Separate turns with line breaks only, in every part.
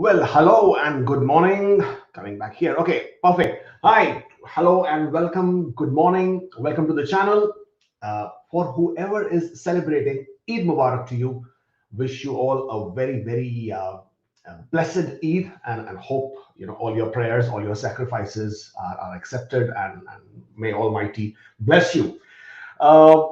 Well, hello and good morning. Coming back here. Okay, perfect. Hi, hello and welcome. Good morning. Welcome to the channel. For whoever is celebrating Eid Mubarak to you, wish you all a very blessed Eid and hope all your prayers, all your sacrifices are accepted and may Almighty bless you. Uh,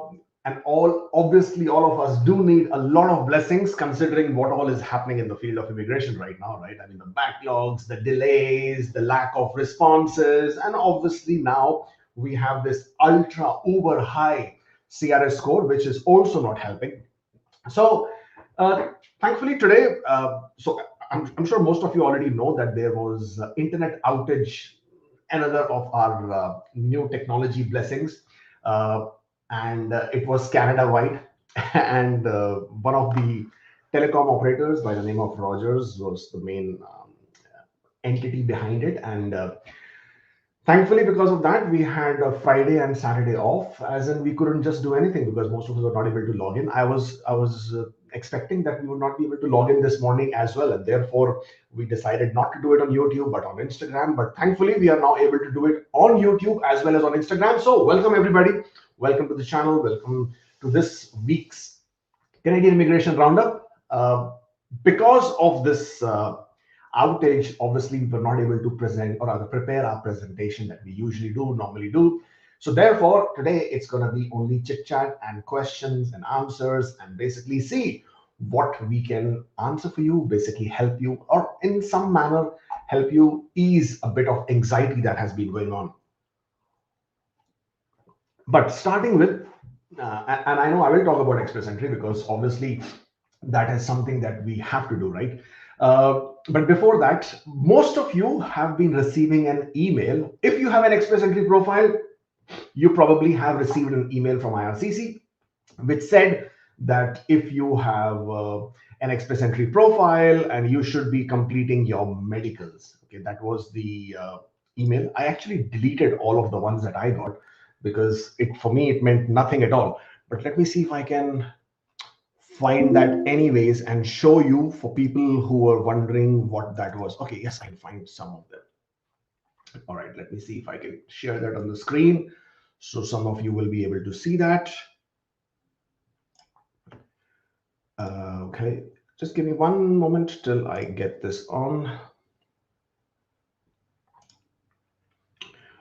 and obviously all of us do need a lot of blessings considering what all is happening in the field of immigration right now, right? I mean, the backlogs, the delays, the lack of responses, and obviously now we have this ultra uber high CRS score, which is also not helping. So, thankfully today, I'm sure most of you already know that there was internet outage, another of our new technology blessings, uh, and it was Canada wide, and one of the telecom operators by the name of Rogers was the main entity behind it, and thankfully, because of that, we had a Friday and Saturday off, as in we couldn't just do anything because most of us were not able to log in. I was expecting that we would not be able to log in this morning as well, and therefore we decided not to do it on YouTube but on Instagram. But thankfully, we are now able to do it on YouTube as well as on Instagram. So welcome everybody, welcome to the channel, welcome to this week's Canadian Immigration Roundup. Because of this outage, obviously we were not able to present or rather prepare our presentation that we usually do, normally do. So therefore, today it's going to be only chit chat and questions and answers and basically see what we can answer for you, basically help you or in some manner help you ease a bit of anxiety that has been going on. But starting with, and I know I will talk about Express Entry because obviously that is something that we have to do, right? But before that, most of you have been receiving an email. If you have an Express Entry profile, you probably have received an email from IRCC which said that if you have an Express Entry profile and you should be completing your medicals. Okay, that was the email. I actually deleted all of the ones that I got because for me it meant nothing at all. But let me see if I can find that anyways and show you for people who are wondering what that was. Okay, yes, I can find some of them. All right, let me see if I can share that on the screen so some of you will be able to see that. Okay, just give me one moment till I get this on.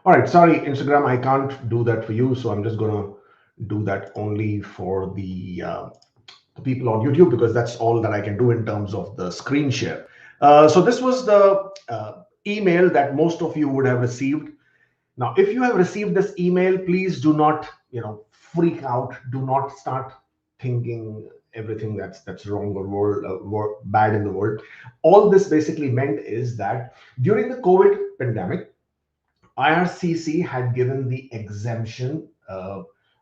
All right, sorry, Instagram, I can't do that for you, so I'm just gonna do that only for the people on YouTube because that's all that I can do in terms of the screen share. So this was the email that most of you would have received. Now, if you have received this email, please do not, freak out. Do not start thinking everything that's wrong or bad in the world. All this basically meant is that during the COVID pandemic, IRCC had given the exemption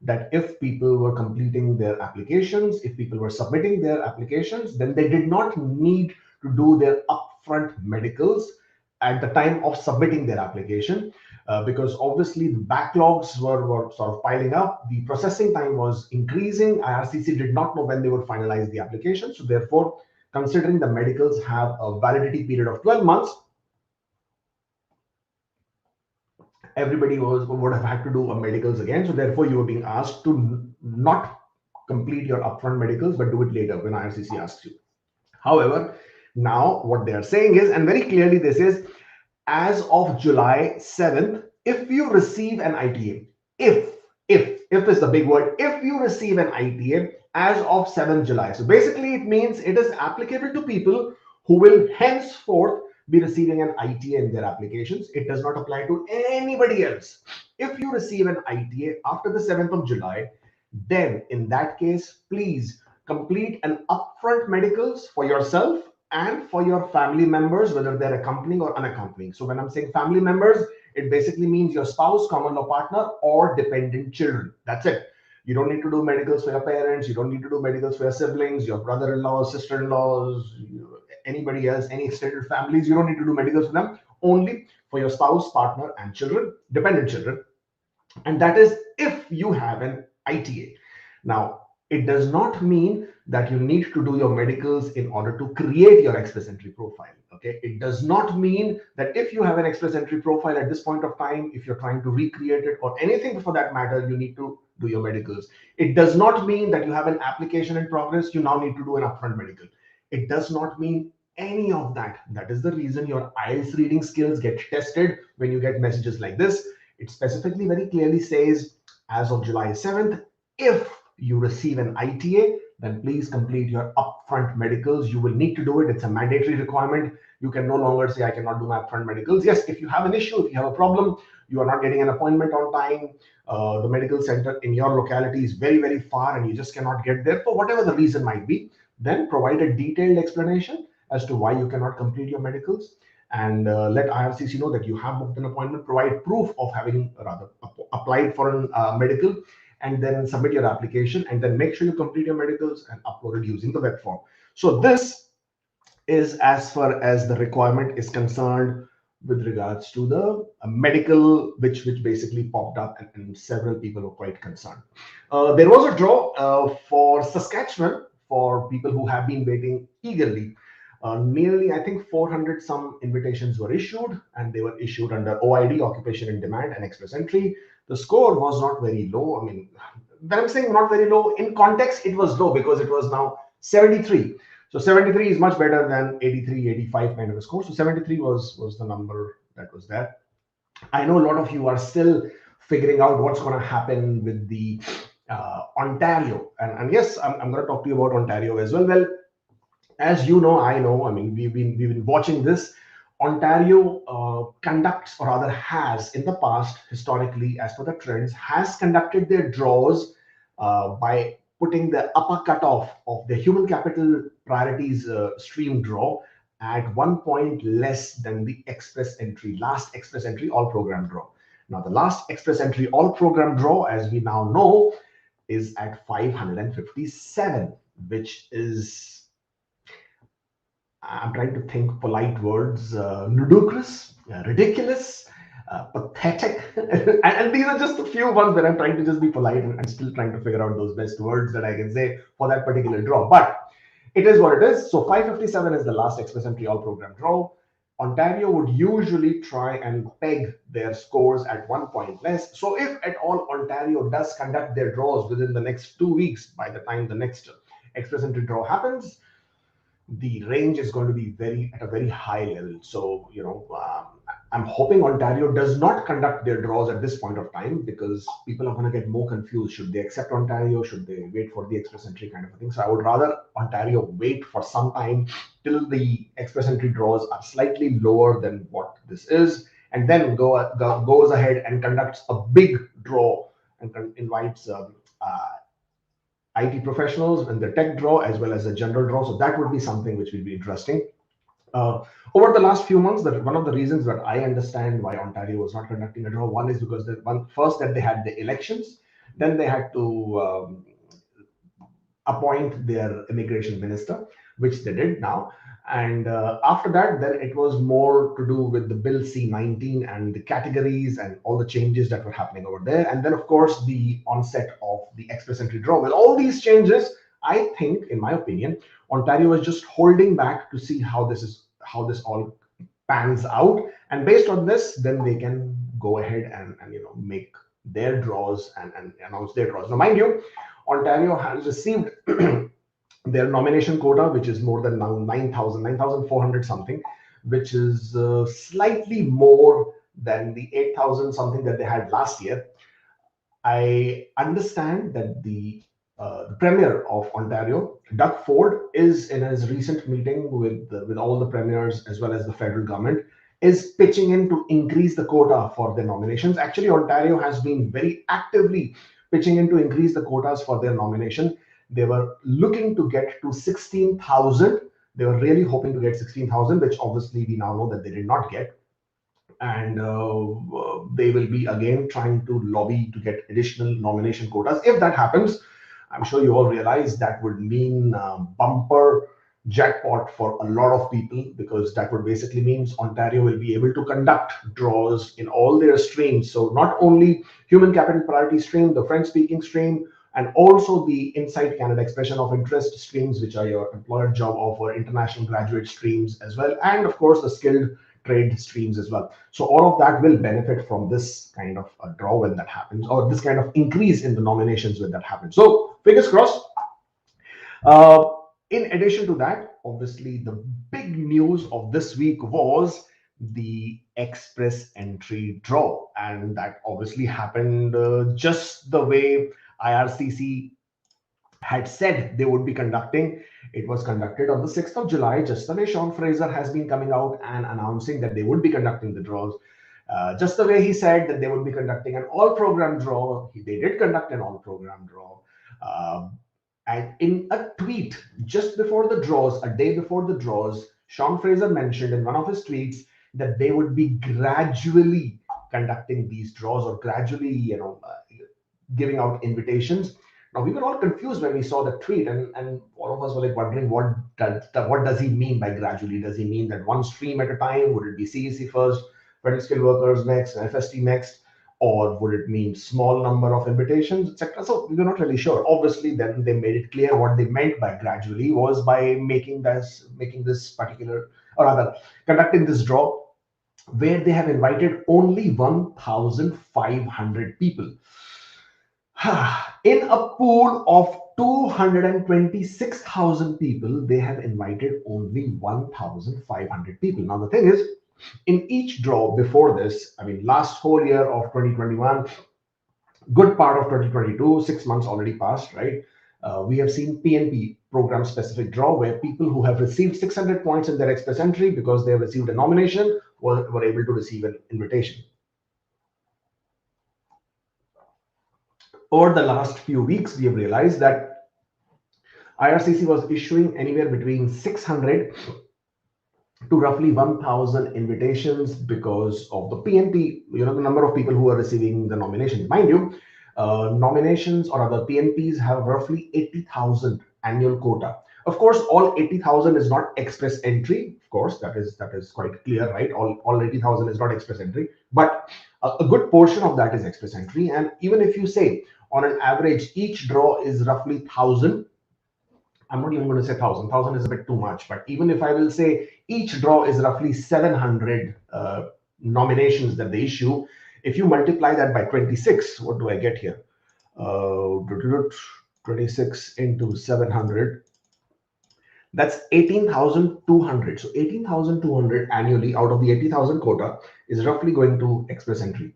that if people were completing their applications, if people were submitting their applications, then they did not need to do their upfront medicals at the time of submitting their application because obviously the backlogs were sort of piling up. The processing time was increasing. IRCC did not know when they would finalize the application. So therefore, considering the medicals have a validity period of 12 months, everybody would have had to do a medicals again. So therefore, you were being asked to not complete your upfront medicals, but do it later when IRCC asks you. However, now what they are saying is, and very clearly this is, as of July 7th, if you receive an ITA, if is the big word, if you receive an ITA as of 7th July. So basically it means it is applicable to people who will henceforth be receiving an ITA in their applications. It does not apply to anybody else. If you receive an ITA after the 7th of July, then in that case, please complete an upfront medicals for yourself and for your family members, whether they're accompanying or unaccompanying. So when I'm saying family members, it basically means your spouse, common law partner, or dependent children. That's it. You don't need to do medicals for your parents. You don't need to do medicals for your siblings, your brother-in-laws, sister-in-laws, anybody else, any extended families. You don't need to do medicals for them. Only for your spouse, partner, and children, dependent children. And that is if you have an ITA. Now, it does not mean that you need to do your medicals in order to create your express entry profile. Okay, it does not mean that if you have an express entry profile at this point of time, if you're trying to recreate it or anything for that matter, you need to do your medicals. It does not mean that you have an application in progress, you now need to do an upfront medical. It does not mean any of that. That is the reason your IELTS reading skills get tested when you get messages like this. It specifically very clearly says, as of July 7th, if you receive an ITA, then please complete your upfront medicals. You will need to do it. It's a mandatory requirement. You can no longer say, I cannot do my upfront medicals. Yes, if you have an issue, if you have a problem, you are not getting an appointment on time, the medical center in your locality is very, very far and you just cannot get there for whatever the reason might be, then provide a detailed explanation as to why you cannot complete your medicals, and let IRCC know that you have booked an appointment. Provide proof of having rather applied for a medical, and then submit your application, and then make sure you complete your medicals and upload it using the web form. So this is as far as the requirement is concerned with regards to the medical, which basically popped up, and several people were quite concerned. There was a draw for Saskatchewan for people who have been waiting eagerly. Nearly, I think 400 some invitations were issued, and they were issued under OID, Occupation in Demand, and Express Entry. The score was not very low. I mean, when I'm saying not very low, in context, it was low because it was now 73. So 73 is much better than 83, 85 kind of a score. So 73 was the number that was there. I know a lot of you are still figuring out what's going to happen with the Ontario. And yes, I'm going to talk to you about Ontario as well. Well, as you know, I know, I mean, we've been watching this. Ontario conducts, or rather has in the past, historically, as per the trends, has conducted their draws by putting the upper cutoff of the human capital priorities stream draw at 1 point less than the express entry, last express entry all program draw. Now, the last express entry all program draw, as we now know, is at 557, which is, I'm trying to think polite words, ludicrous, ridiculous, pathetic. and these are just a few ones that I'm trying to just be polite, and I'm still trying to figure out those best words that I can say for that particular draw. But it is what it is. So 557 is the last express entry all program draw. Ontario would usually try and peg their scores at 1 point less. So if at all Ontario does conduct their draws within the next 2 weeks, by the time the next express entry draw happens, the range is going to be at a very high level. So, I'm hoping Ontario does not conduct their draws at this point of time, because people are going to get more confused. Should they accept Ontario? Should they wait for the express entry kind of a thing? So I would rather Ontario wait for some time till the express entry draws are slightly lower than what this is, and then goes ahead and conducts a big draw and invites IT professionals and the tech draw as well as the general draw. So that would be something which will be interesting. Over the last few months, that one of the reasons that I understand why Ontario was not conducting a draw, one is because first that they had the elections, then they had to appoint their immigration minister, which they did now. And after that, then it was more to do with the Bill C-19 and the categories and all the changes that were happening over there. And then, of course, the onset of the express entry draw. With all these changes, I think, in my opinion, Ontario is just holding back to see how this all pans out. And based on this, then they can go ahead and make their draws and announce their draws. Now, mind you, Ontario has received their nomination quota, which is more than now 9,400 something, which is slightly more than the 8,000 something that they had last year. I understand that the Premier of Ontario, Doug Ford, is in his recent meeting with all the premiers as well as the federal government, is pitching in to increase the quota for their nominations. Actually, Ontario has been very actively pitching in to increase the quotas for their nomination. They were looking to get to 16,000. They were really hoping to get 16,000, which obviously we now know that they did not get. And they will be again trying to lobby to get additional nomination quotas. If that happens, I'm sure you all realize that would mean bumper jackpot for a lot of people, because that would basically means Ontario will be able to conduct draws in all their streams. So not only human capital priority stream, the French speaking stream, and also the Inside Canada expression of interest streams, which are your employer job offer, international graduate streams as well, and of course the skilled trade streams as well. So all of that will benefit from this kind of a draw when that happens, or this kind of increase in the nominations when that happens. So fingers crossed. In addition to that, obviously the big news of this week was the express entry draw, and that obviously happened just the way IRCC had said they would be conducting. It was conducted on the 6th of July, just the way Sean Fraser has been coming out and announcing that they would be conducting the draws. Just the way he said that they would be conducting an all-program draw, they did conduct an all-program draw. And in a tweet just before the draws, a day before the draws, Sean Fraser mentioned in one of his tweets that they would be gradually conducting these draws, or gradually, giving out invitations. Now we were all confused when we saw the tweet, and all of us were like wondering what does he mean by gradually? Does he mean that one stream at a time? Would it be CEC first, federal skilled workers next, FST next? Or would it mean small number of invitations, etc.? So we were not really sure. Obviously, then they made it clear what they meant by gradually was by making this particular, or rather, conducting this draw where they have invited only 1,500 people. In a pool of 226,000 people, they have invited only 1,500 people. Now the thing is, in each draw before this, I mean, last whole year of 2021, good part of 2022, 6 months already passed, right? We have seen PNP, program specific draw, where people who have received 600 points in their express entry because they have received a nomination were able to receive an invitation. Over the last few weeks, we have realized that IRCC was issuing anywhere between 600 to roughly 1,000 invitations because of the PNP, the number of people who are receiving the nominations. Mind you, nominations or other PNPs have roughly 80,000 annual quota. Of course, all 80,000 is not express entry. Of course, that is quite clear, right? All 80,000 is not express entry, but a good portion of that is express entry. And even if you say on an average, each draw is roughly 1,000. I'm not even going to say 1,000. 1,000 is a bit too much. But even if I will say each draw is roughly 700 nominations that they issue, if you multiply that by 26, what do I get here? 26 into 700. That's 18,200. So 18,200 annually out of the 80,000 quota is roughly going to express entry.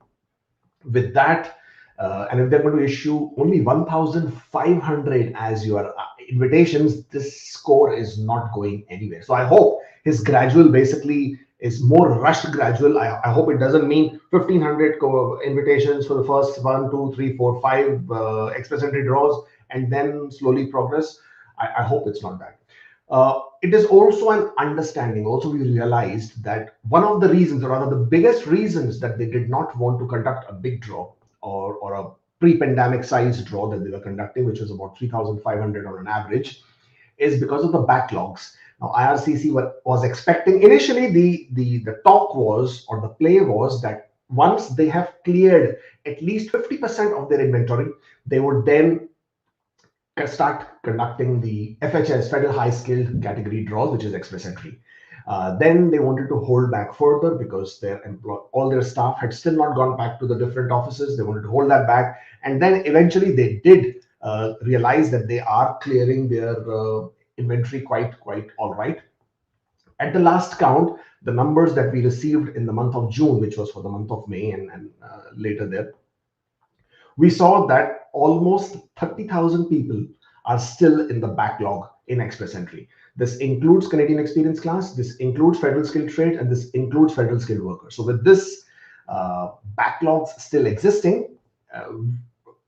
With that, and if they're going to issue only 1,500 as your invitations, this score is not going anywhere. So I hope his gradual basically is more rushed gradual. I hope it doesn't mean 1,500 invitations for the first 1, 2, 3, 4, 5 express entry draws and then slowly progress. I hope it's not that. It is also an understanding. Also, we realized that one of the reasons, or rather the biggest reasons, that they did not want to conduct a big draw or a pre-pandemic size draw that they were conducting, which was about 3,500 on an average, is because of the backlogs. Now, IRCC was expecting, initially the talk was, or the play was, that once they have cleared at least 50% of their inventory, they would then start conducting the FHS, Federal High Skilled Category draws, which is express entry. Then they wanted to hold back further because all their staff had still not gone back to the different offices. They wanted to hold that back. And then eventually they did realize that they are clearing their inventory quite all right. At the last count, the numbers that we received in the month of June, which was for the month of May and later there, we saw that almost 30,000 people are still in the backlog in express entry. This includes Canadian experience class, this includes federal skilled trade, and this includes federal skilled workers. So with this backlogs still existing,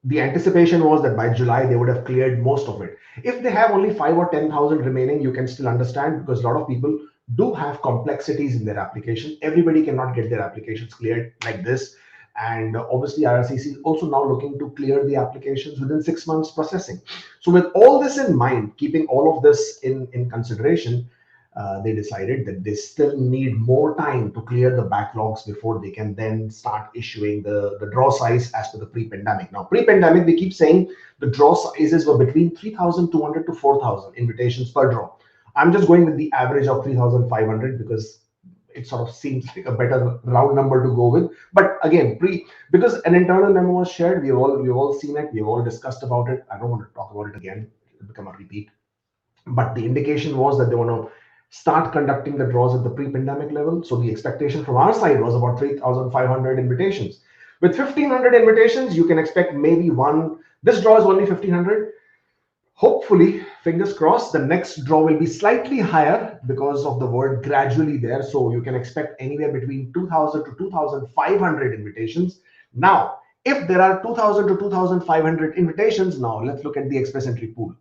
the anticipation was that by July they would have cleared most of it. If they have only 5 or 10,000 remaining, you can still understand, because a lot of people do have complexities in their application. Everybody cannot get their applications cleared like this. And obviously IRCC is also now looking to clear the applications within 6 months processing. So with all this in mind, keeping all of this in consideration, they decided that they still need more time to clear the backlogs before they can then start issuing the draw size as per the pre-pandemic. Now, pre-pandemic, they keep saying the draw sizes were between 3,200 to 4,000 invitations per draw. I'm just going with the average of 3,500 because it sort of seems like a better round number to go with. But again, because an internal memo was shared, we've all seen it, we've all discussed about it. I don't want to talk about it again; it'll become a repeat. But the indication was that they want to start conducting the draws at the pre-pandemic level. So the expectation from our side was about 3,500 invitations. With 1,500 invitations, you can expect maybe one. This draw is only 1,500. Hopefully, fingers crossed, the next draw will be slightly higher because of the word gradually there. So you can expect anywhere between 2,000 to 2,500 invitations. Now, if there are 2,000 to 2,500 invitations, now let's look at the express entry pool.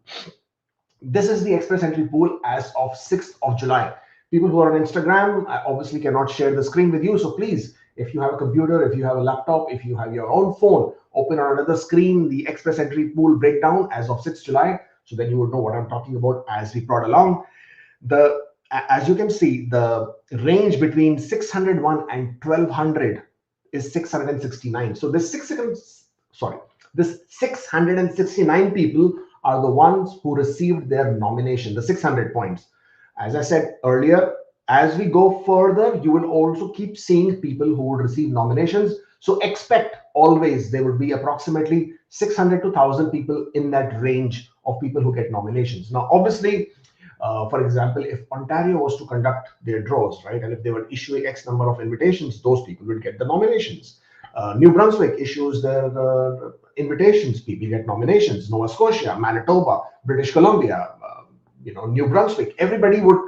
This is the express entry pool as of 6th of July. People who are on Instagram, I obviously cannot share the screen with you. So please, if you have a computer, if you have a laptop, if you have your own phone, open on another screen the express entry pool breakdown as of 6th July. So then you would know what I'm talking about as we plod along. As you can see, the range between 601 and 1,200 is 669. So this 669 people are the ones who received their nomination, the 600 points. As I said earlier, as we go further, you will also keep seeing people who will receive nominations. So expect always there will be approximately 600 to 1,000 people in that range of people who get nominations. Now, obviously, for example, if Ontario was to conduct their draws, right, and if they were issuing X number of invitations, those people will get the nominations. New Brunswick issues their invitations, people get nominations. Nova Scotia, Manitoba, British Columbia, New Brunswick, everybody would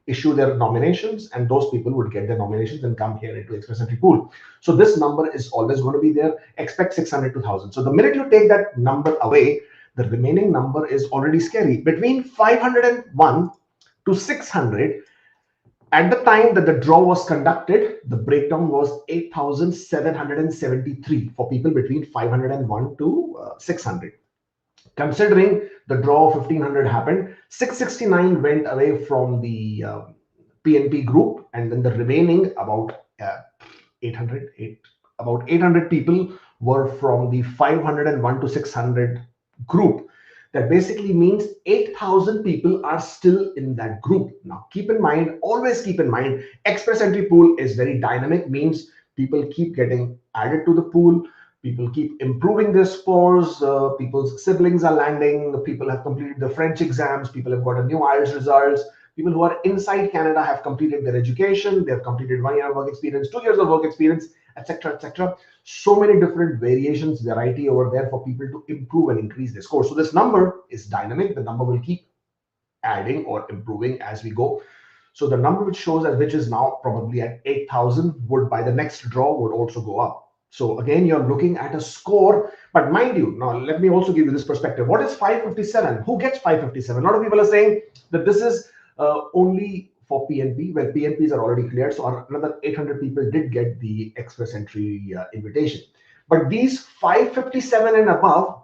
issue their nominations, and those people would get their nominations and come here into express entry pool. So this number is always going to be there. Expect 600 to 1,000. So the minute you take that number away, the remaining number is already scary. Between 501 to 600, at the time that the draw was conducted, the breakdown was 8,773 for people between 501 to 600. Considering the draw of 1,500 happened, 669 went away from the PNP group, and then the remaining about 800 people were from the 501 to 600 group. That basically means 8,000 people are still in that group. Now, keep in mind, always keep in mind, express entry pool is very dynamic, means people keep getting added to the pool. People keep improving their scores. People's siblings are landing. People have completed the French exams. People have got a new IELTS results. People who are inside Canada have completed their education. They have completed 1 year of work experience, 2 years of work experience, etc., etc. So many different variations, variety over there for people to improve and increase their score. So this number is dynamic. The number will keep adding or improving as we go. So the number which shows as which is now probably at 8,000 would by the next draw would also go up. So again, you're looking at a score, but mind you, now let me also give you this perspective. What is 557? Who gets 557? A lot of people are saying that this is only for PNP, where PNPs are already cleared. So another 800 people did get the express entry invitation. But these 557 and above,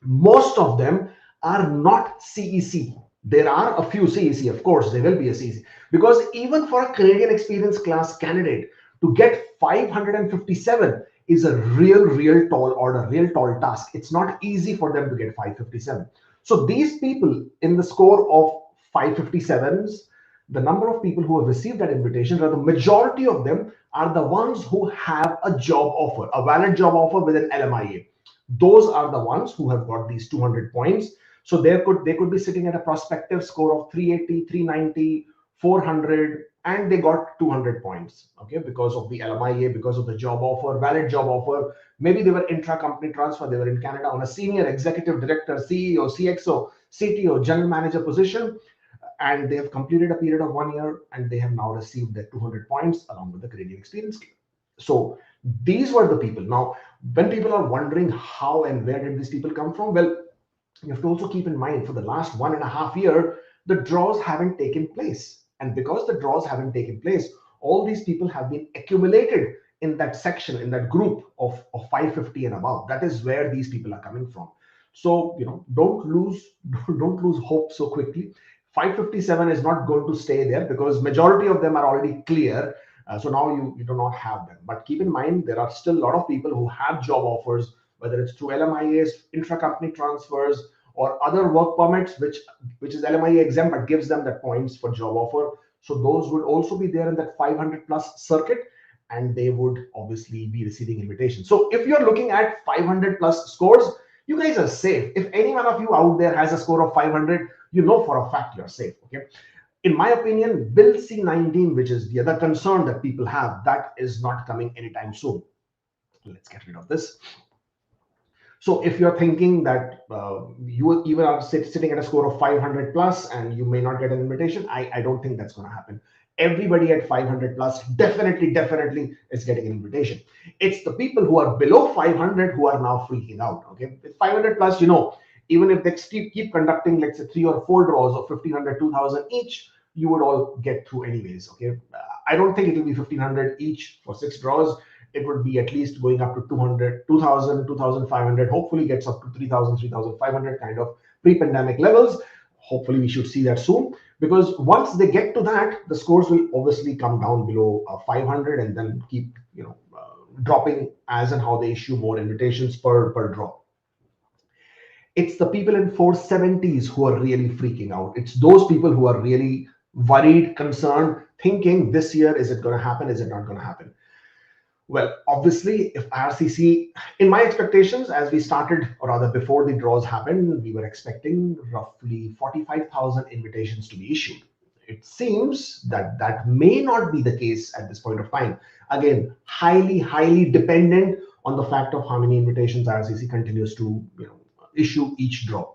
most of them are not CEC. There are a few CEC, of course, there will be a CEC. Because even for a Canadian experience class candidate, to get 557 is a real tall order, real tall task. It's not easy for them to get 557. So these people in the score of 557s, the number of people who have received that invitation, or the majority of them are the ones who have a job offer, a valid job offer with an LMIA. Those are the ones who have got these 200 points. So they could be sitting at a prospective score of 380, 390, 400, and they got 200 points, okay, because of the LMIA, because of the job offer, valid job offer. Maybe they were intra-company transfer, they were in Canada on a senior executive director, CEO, CXO, CTO, general manager position, and they have completed a period of 1 year, and they have now received their 200 points along with the Canadian experience. So these were the people. Now, when people are wondering how and where did these people come from, well, you have to also keep in mind for the last 1.5 years, the draws haven't taken place. And because the draws haven't taken place, all these people have been accumulated in that section, in that group of 550 and above. That is where these people are coming from. So, don't lose hope so quickly. 557 is not going to stay there because majority of them are already clear. So now you do not have them. But keep in mind, there are still a lot of people who have job offers, whether it's through LMIAs, intra-company transfers, or other work permits, which is LMIA exempt but gives them that points for job offer. So those would also be there in that 500 plus circuit, and they would obviously be receiving invitations. So if you're looking at 500 plus scores, you guys are safe. If any one of you out there has a score of 500, you know for a fact you're safe. Okay. In my opinion, Bill C-19, which is the other concern that people have, that is not coming anytime soon. Let's get rid of this. So if you're thinking that you even are sitting at a score of 500 plus and you may not get an invitation, I don't think that's going to happen. Everybody at 500 plus definitely is getting an invitation. It's the people who are below 500 who are now freaking out. Okay, with 500 plus, even if they keep conducting, let's say 3 or 4 draws of 1500, 2000 each, you would all get through anyways. Okay, I don't think it will be 1500 each for 6 draws. It would be at least going up to 200, 2000, 2500, hopefully gets up to 3000, 3500 kind of pre-pandemic levels. Hopefully we should see that soon, because once they get to that, the scores will obviously come down below 500 and then keep dropping as and how they issue more invitations per draw. It's the people in 470s who are really freaking out. It's those people who are really worried, concerned, thinking this year, is it going to happen? Is it not going to happen? Well, obviously, if IRCC, in my expectations, as we started, or rather before the draws happened, we were expecting roughly 45,000 invitations to be issued. It seems that that may not be the case at this point of time. Again, highly dependent on the fact of how many invitations IRCC continues to issue each draw.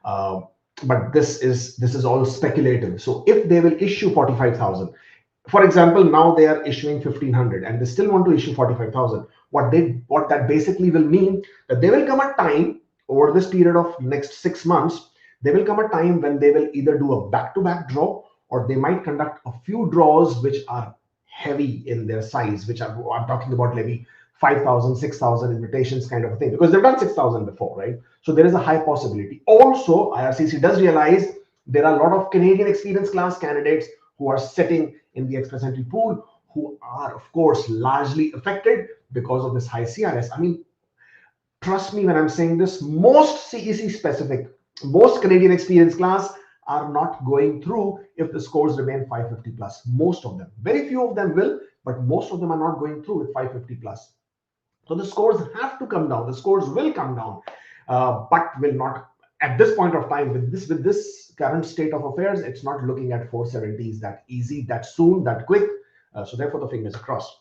But this is all speculative. So if they will issue 45,000, for example, now they are issuing 1,500 and they still want to issue 45,000. What that basically will mean that there will come a time over this period of next 6 months, there will come a time when they will either do a back-to-back draw, or they might conduct a few draws which are heavy in their size, which I'm talking about maybe 5,000, 6,000 invitations kind of a thing, because they've done 6,000 before, right? So there is a high possibility. Also, IRCC does realize there are a lot of Canadian experience class candidates who are sitting in the express entry pool, who are, of course, largely affected because of this high CRS. I mean, trust me when I'm saying this, most CEC specific, most Canadian experience class are not going through if the scores remain 550 plus. Most of them. Very few of them will, but most of them are not going through with 550 plus. So the scores have to come down. The scores will come down, but will not at this point of time with this current state of affairs. It's not looking at 470s that easy, that soon, that quick. So therefore, the fingers crossed.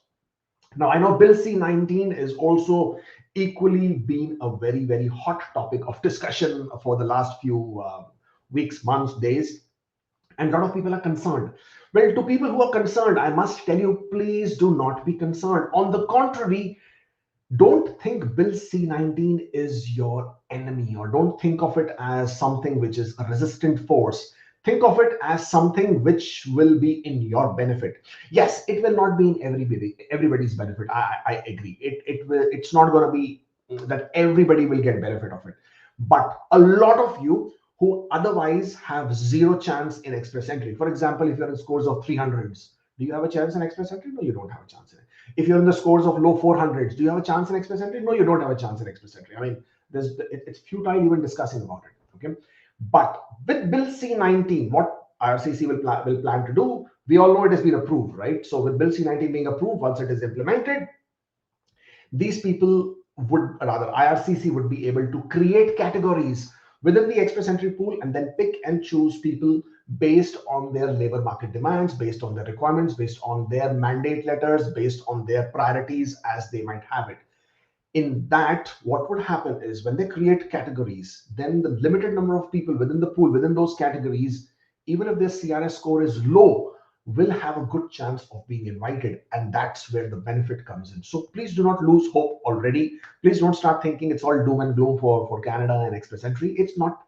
Now I know Bill C-19 is also equally been a very hot topic of discussion for the last few weeks, months, days, and a lot of people are concerned. Well, to people who are concerned, I must tell you, please do not be concerned. On the contrary, don't think Bill C-19 is your enemy, or don't think of it as something which is a resistant force. Think of it as something which will be in your benefit. Yes, it will not be in everybody's benefit. I agree. It's not going to be that everybody will get benefit of it. But a lot of you who otherwise have zero chance in express entry. For example, if you're in scores of 300s, do you have a chance in express entry? No, you don't have a chance in it. If you're in the scores of low 400s, do you have a chance in express entry? No, you don't have a chance in express entry. I mean, it's futile even discussing about it. Okay, but with Bill C-19, what IRCC will plan to do, we all know it has been approved, right? So with Bill C-19 being approved, once it is implemented, these people would, rather IRCC would be able to create categories within the express entry pool and then pick and choose people based on their labor market demands, based on their requirements, based on their mandate letters, based on their priorities as they might have it. In that, what would happen is when they create categories, then the limited number of people within the pool, within those categories, even if their CRS score is low, will have a good chance of being invited. And that's where the benefit comes in. So please do not lose hope already. Please don't start thinking it's all doom and gloom for Canada and express entry. It's not.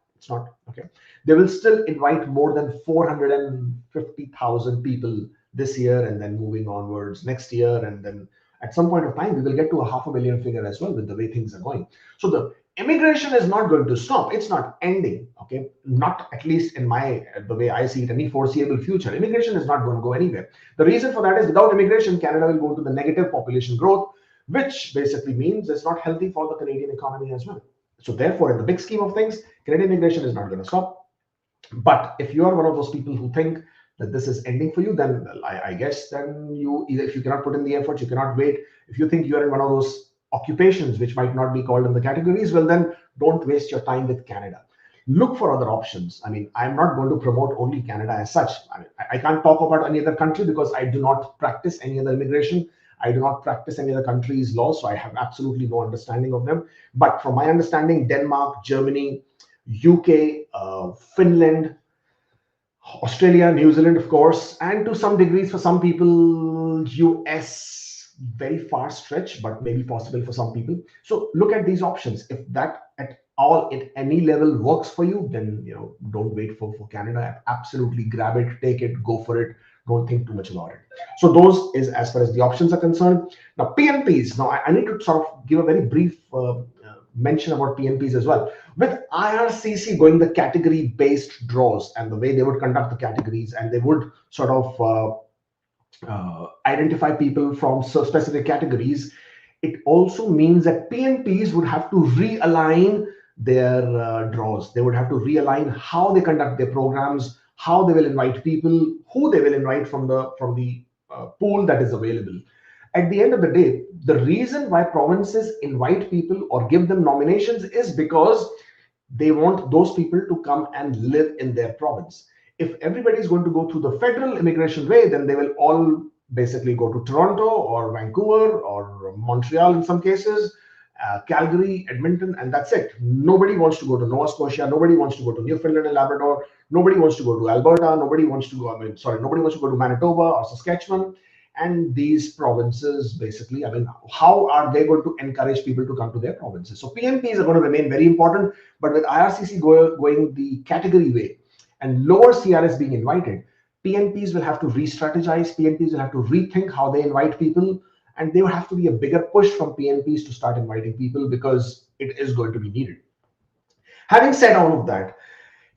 Okay. They will still invite more than 450,000 people this year, and then moving onwards next year, and then at some point of time we will get to a 500,000 figure as well with the way things are going. So immigration is not going to stop. It's not ending. Okay, not at least in the way I see it, any foreseeable future. Immigration is not going to go anywhere. The reason for that is without immigration, Canada will go into the negative population growth, which basically means it's not healthy for the Canadian economy as well. So therefore, in the big scheme of things, Canadian immigration is not going to stop. But if you are one of those people who think that this is ending for you, then I guess then you either, if you cannot put in the effort, you cannot wait. If you think you are in one of those occupations which might not be called in the categories, well then don't waste your time with Canada. Look for other options. I mean, I'm not going to promote only Canada as such. I mean, I can't talk about any other country because I do not practice any other immigration. I do not practice any other country's laws, so I have absolutely no understanding of them. But from my understanding, Denmark, Germany, UK, Finland, Australia, New Zealand, of course, and to some degrees for some people, US, very far stretch, but maybe possible for some people. So look at these options. If that at all, at any level works for you, then don't wait for Canada. Absolutely grab it, take it, go for it. Don't think too much about it. So those is as far as the options are concerned. Now PNPs. Now I need to sort of give a very brief mention about PNPs as well. With IRCC going the category-based draws and the way they would conduct the categories, and they would sort of identify people from specific categories, it also means that PNPs would have to realign their draws. They would have to realign how they conduct their programs, how they will invite people, who they will invite from the pool that is available. At the end of the day, the reason why provinces invite people or give them nominations is because they want those people to come and live in their province. If everybody is going to go through the federal immigration way, then they will all basically go to Toronto or Vancouver or Montreal in some cases, Calgary, Edmonton, and that's it. Nobody wants to go to Nova Scotia. Nobody wants to go to Newfoundland and Labrador. Nobody wants to go to Alberta. Nobody wants to go to Manitoba or Saskatchewan. And these provinces, basically, I mean, how are they going to encourage people to come to their provinces? So PNPs are going to remain very important, but with IRCC going the category way and lower CRS being invited, PNPs will have to re-strategize. PNPs will have to rethink how they invite people, and there will have to be a bigger push from PNPs to start inviting people because it is going to be needed. Having said all of that,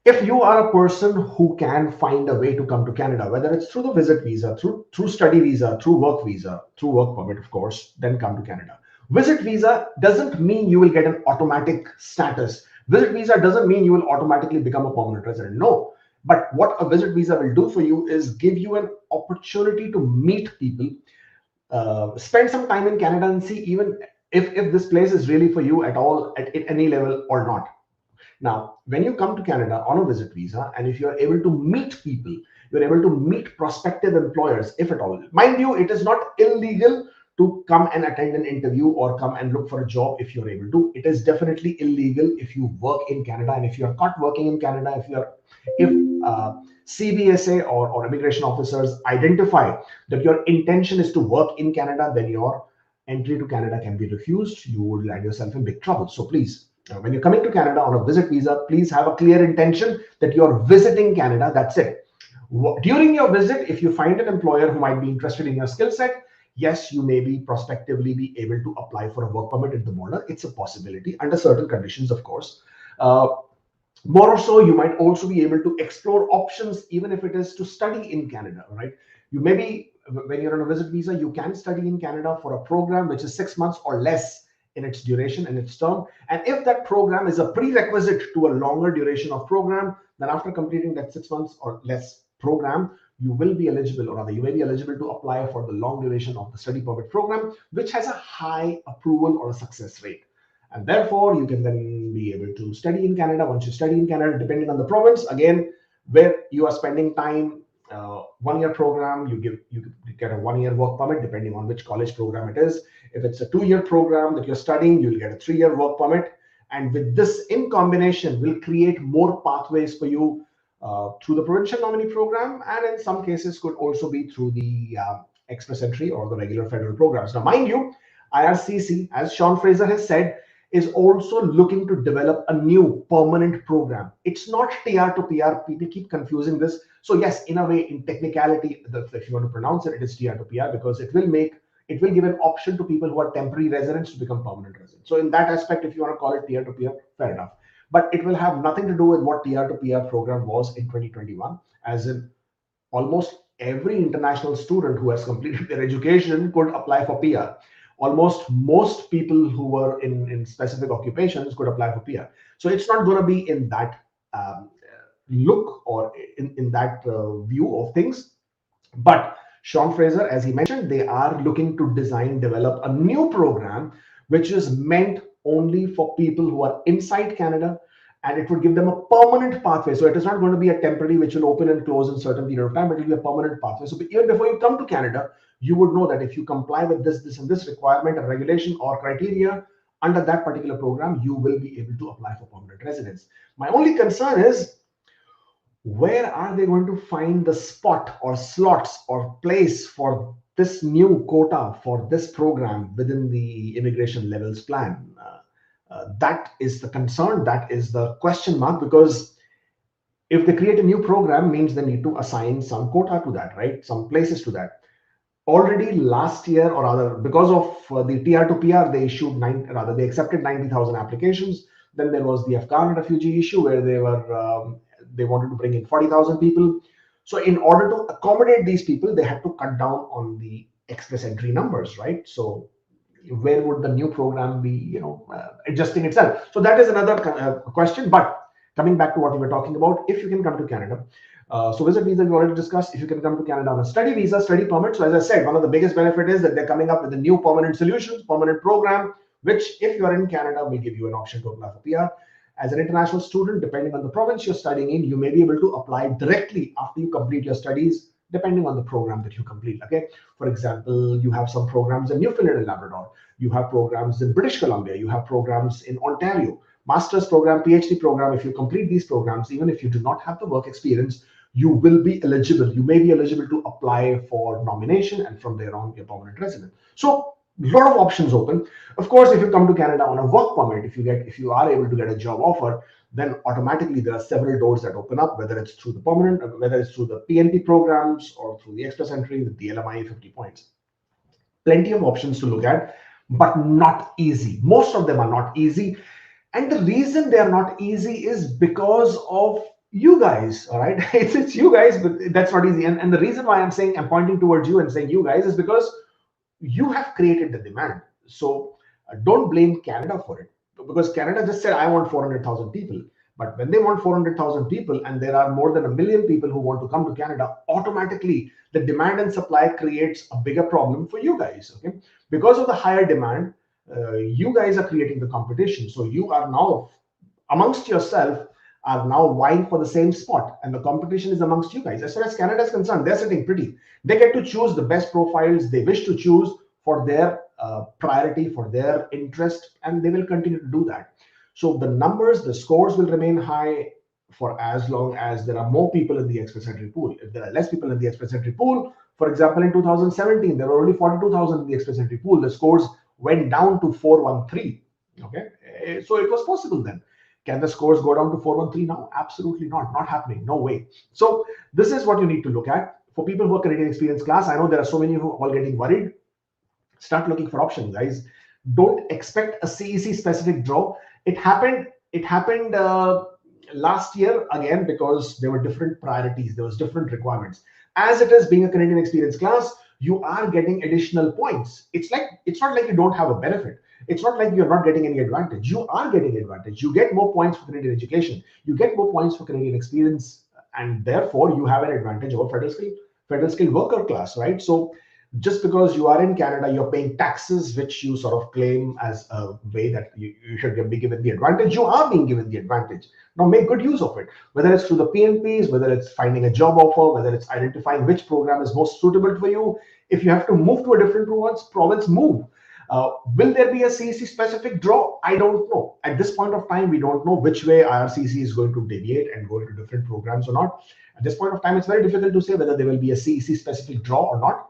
if you are a person who can find a way to come to Canada, whether it's through the visit visa, through study visa, through work permit, of course, then come to Canada. Visit visa doesn't mean you will get an automatic status. Visit visa doesn't mean you will automatically become a permanent resident. No. But what a visit visa will do for you is give you an opportunity to meet people, spend some time in Canada and see even if this place is really for you at all, at any level or not. Now, when you come to Canada on a visit visa, and if you're able to meet people, you're able to meet prospective employers, if at all. Mind you, it is not illegal to come and attend an interview or come and look for a job if you're able to. It is definitely illegal if you work in Canada, and if you're caught working in Canada, if CBSA or immigration officers identify that your intention is to work in Canada, then your entry to Canada can be refused. You would land yourself in big trouble. So please, when you're coming to Canada on a visit visa, please have a clear intention that you're visiting Canada. That's it. During your visit, if you find an employer who might be interested in your skill set, yes, you may be prospectively be able to apply for a work permit at the border. It's a possibility under certain conditions, of course. More or so, you might also be able to explore options, even if it is to study in Canada, right? You maybe, when you're on a visit visa, you can study in Canada for a program which is 6 months or less in its duration and its term. And if that program is a prerequisite to a longer duration of program, then after completing that 6 months or less program, you will be eligible, or rather you may be eligible to apply for the long duration of the study permit program, which has a high approval or a success rate. And therefore, you can then be able to study in Canada. Once you study in Canada, depending on the province, again, where you are spending time, 1 year program, you get a 1 year work permit, depending on which college program it is. If it's a 2 year program that you're studying, you'll get a 3 year work permit. And with this in combination, will create more pathways for you through the provincial nominee program, and in some cases could also be through the express entry or the regular federal programs. Now, mind you, IRCC, as Sean Fraser has said, is also looking to develop a new permanent program. It's not TR to PR. People keep confusing this. So yes, in a way, in technicality, if you want to pronounce it, it is TR to PR, because it will make it will give an option to people who are temporary residents to become permanent residents. So in that aspect, if you want to call it peer to peer, fair enough. But it will have nothing to do with what peer to peer program was in 2021, as in almost every international student who has completed their education could apply for PR. Almost most people who were in specific occupations could apply for PR. So it's not going to be in that look or in that view of things. But Sean Fraser, as he mentioned, they are looking to design, develop a new program which is meant only for people who are inside Canada, and it would give them a permanent pathway. So it is not going to be a temporary which will open and close in certain period of time. It will be a permanent pathway. So even before you come to Canada, you would know that if you comply with this, and this requirement or regulation or criteria under that particular program, you will be able to apply for permanent residence. My only concern is, where are they going to find the spot or slots or place for this new quota for this program within the immigration levels plan? That is the concern. That is the question mark, because if they create a new program, means they need to assign some quota to that, right? Some places to that. Already last year, or rather, because of the TR to PR, they issued they accepted 90,000 applications. Then there was the Afghan refugee issue where they wanted to bring in 40,000 people. So in order to accommodate these people, they had to cut down on the express entry numbers, right? So where would the new program be, adjusting itself? So that is another question. But coming back to what we were talking about, if you can come to Canada, so visit visa we already discussed. If you can come to Canada on a study visa, study permit. So as I said, one of the biggest benefit is that they're coming up with a new permanent solutions, permanent program, which if you are in Canada, will give you an option to apply for PR. As an international student, depending on the province you're studying in, you may be able to apply directly after you complete your studies, depending on the program that you complete. Okay. For example, you have some programs in Newfoundland and Labrador. You have programs in British Columbia. You have programs in Ontario. Master's program, PhD program. If you complete these programs, even if you do not have the work experience, you will be eligible. You may be eligible to apply for nomination, and from there on, be a permanent resident. So a lot of options open. Of course, if you come to Canada on a work permit, if you are able to get a job offer, then automatically there are several doors that open up, whether it's through the permanent, whether it's through the PNP programs or through the express entry with the LMIA 50 points. Plenty of options to look at, but not easy. Most of them are not easy. And the reason they are not easy is because of you guys, all right? It's you guys, but that's not easy. And the reason why I'm pointing towards you and saying you guys is because you have created the demand. So don't blame Canada for it, because Canada just said, I want 400,000 people. But when they want 400,000 people and there are more than 1 million people who want to come to Canada, automatically the demand and supply creates a bigger problem for you guys. Okay, because of the higher demand, you guys are creating the competition. So you are now amongst yourself are now vying for the same spot, and the competition is amongst you guys. As far as Canada is concerned, they're sitting pretty. They get to choose the best profiles they wish to choose for their priority, for their interest, and they will continue to do that. So the numbers, the scores will remain high for as long as there are more people in the express entry pool. If there are less people in the express entry pool, for example, in 2017, there were only 42,000 in the express entry pool. The scores went down to 413. Okay, so it was possible then. Can the scores go down to 413 now? Absolutely not. Not happening. No way. So this is what you need to look at. For people who are Canadian experience class, I know there are so many who are all getting worried. Start looking for options, guys. Don't expect a CEC specific draw. It happened last year again because there were different priorities. There was different requirements. As it is being a Canadian experience class, you are getting additional points. It's not like you don't have a benefit. It's not like you're not getting any advantage. You are getting advantage. You get more points for Canadian education. You get more points for Canadian experience, and therefore you have an advantage over federal skilled worker class, right? So just because you are in Canada, you're paying taxes, which you sort of claim as a way that you should be given the advantage. You are being given the advantage. Now make good use of it, whether it's through the PNPs, whether it's finding a job offer, whether it's identifying which program is most suitable for you. If you have to move to a different province, move. Will there be a CEC specific draw? I don't know. At this point of time, we don't know which way IRCC is going to deviate and go into different programs or not. At this point of time, it's very difficult to say whether there will be a CEC specific draw or not.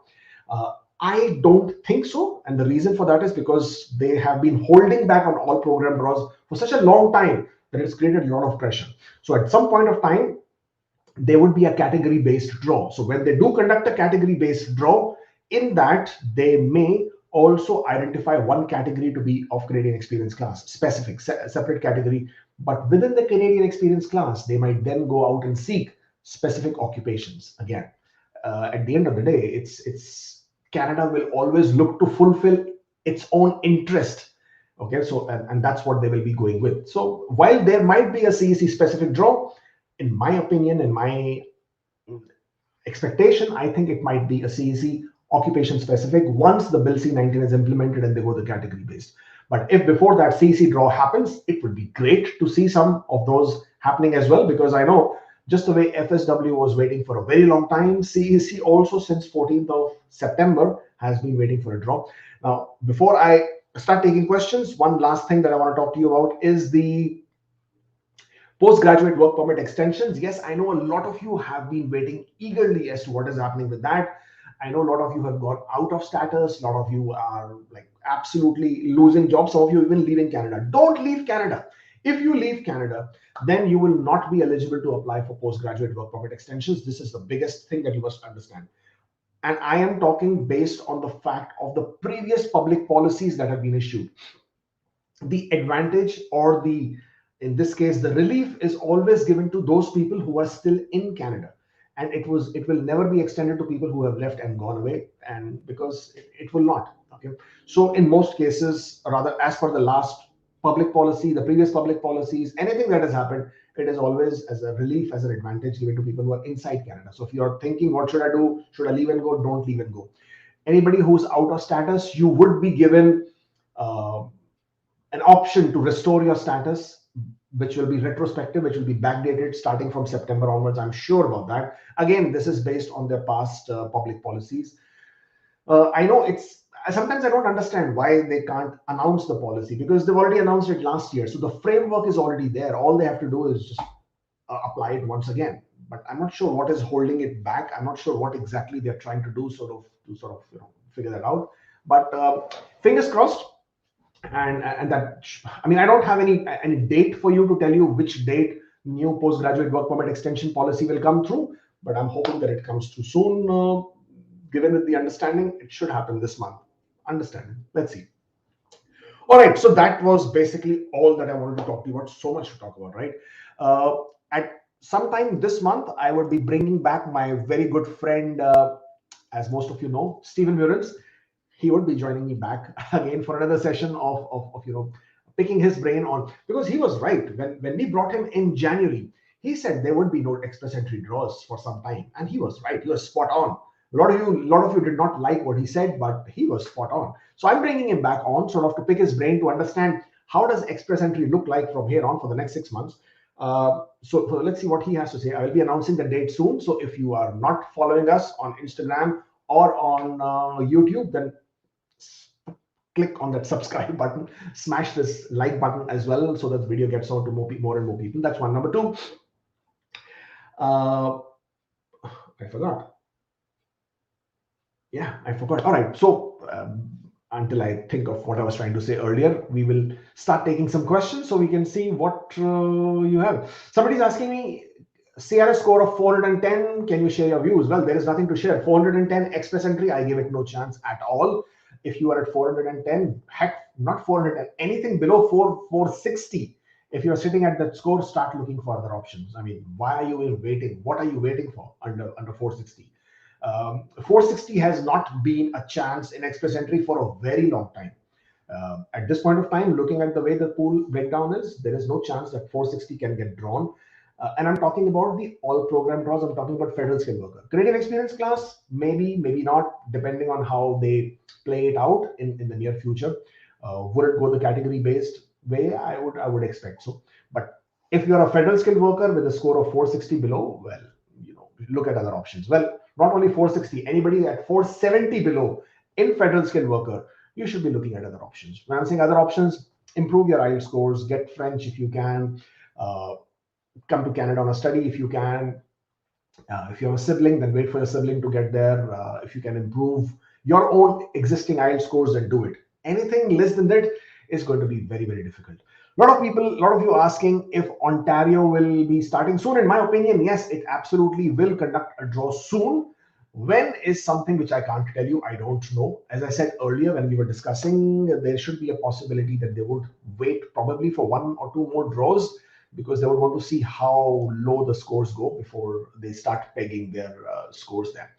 I don't think so. And the reason for that is because they have been holding back on all program draws for such a long time that it's created a lot of pressure. So at some point of time, there would be a category-based draw. So when they do conduct a category-based draw, In that, they may also identify one category to be of Canadian experience class, specific, separate category. But within the Canadian experience class, they might then go out and seek specific occupations. Again, at the end of the day, it's Canada will always look to fulfill its own interest. Okay, so and that's what they will be going with. So while there might be a CEC specific draw, in my opinion, in my expectation, I think it might be a CEC occupation specific once the Bill C-19 is implemented and they go the category based. But if before that CEC draw happens, it would be great to see some of those happening as well, because I know just the way FSW was waiting for a very long time, CEC also since 14th of September has been waiting for a draw. Now, before I start taking questions, one last thing that I want to talk to you about is the postgraduate work permit extensions. Yes, I know a lot of you have been waiting eagerly as to what is happening with that. I know a lot of you have got out of status. A lot of you are like absolutely losing jobs. Some of you even leaving Canada. Don't leave Canada. If you leave Canada, then you will not be eligible to apply for postgraduate work permit extensions. This is the biggest thing that you must understand. And I am talking based on the fact of the previous public policies that have been issued. The advantage, or in this case, the relief is always given to those people who are still in Canada. And it will never be extended to people who have left and gone away, and because it will not. Okay. So in most cases, or rather, as per the last public policy, the previous public policies, anything that has happened, it is always as a relief, as an advantage given to people who are inside Canada. So if you're thinking, what should I do? Should I leave and go? Don't leave and go. Anybody who's out of status, you would be given an option to restore your status, which will be retrospective, which will be backdated starting from September onwards. I'm sure about that. Again, this is based on their past public policies. I know sometimes I don't understand why they can't announce the policy, because they've already announced it last year. So the framework is already there. All they have to do is just apply it once again. But I'm not sure what is holding it back. I'm not sure what exactly they're trying to do, to figure that out. But fingers crossed. And that, I mean, I don't have any date for you to tell you which date new postgraduate work permit extension policy will come through, but I'm hoping that it comes through soon. Given with the understanding, it should happen this month. Understanding. Let's see. All right, so that was basically all that I wanted to talk to you about. So much to talk about, right? At sometime this month, I would be bringing back my very good friend, as most of you know, Stephen Murrens. He would be joining me back again for another session of picking his brain on, because he was right. When we brought him in January, he said there would be no express entry draws for some time, and he was right. He was spot on. A lot of you did not like what he said, but he was spot on. So I'm bringing him back on, sort of to pick his brain to understand how does express entry look like from here on for the next 6 months. So let's see what he has to say. I will be announcing the date soon. So if you are not following us on Instagram or on YouTube, then click on that subscribe button, smash this like button as well, so that the video gets out to more and more people. That's one. Number two, I forgot. Yeah, I forgot. All right. So until I think of what I was trying to say earlier, we will start taking some questions so we can see what you have. Somebody's asking me, CRS score of 410, can you share your views? Well, there is nothing to share. 410 express entry, I give it no chance at all. If you are at 410, heck, not 410, anything below 460, if you're sitting at that score, start looking for other options. I mean, why are you waiting? What are you waiting for under 460? 460 has not been a chance in express entry for a very long time. At this point of time, looking at the way the pool breakdown is, there is no chance that 460 can get drawn. And I'm talking about the all program draws. I'm talking about federal skilled worker. Canadian experience class, maybe, maybe not, depending on how they play it out in the near future. Would it go the category based way? I would expect so. But if you're a federal skilled worker with a score of 460 below, well, look at other options. Well, not only 460, anybody at 470 below in federal skilled worker, you should be looking at other options. When I'm saying other options, improve your IELTS scores, get French if you can, come to Canada on a study if you can. If you have a sibling, then wait for your sibling to get there. If you can improve your own existing IELTS scores, then do it. Anything less than that is going to be very, very difficult. A lot of you asking if Ontario will be starting soon. In my opinion, yes, it absolutely will conduct a draw soon. When is something which I can't tell you. I don't know. As I said earlier when we were discussing, there should be a possibility that they would wait probably for 1 or 2 more draws, because they would want to see how low the scores go before they start pegging their scores there.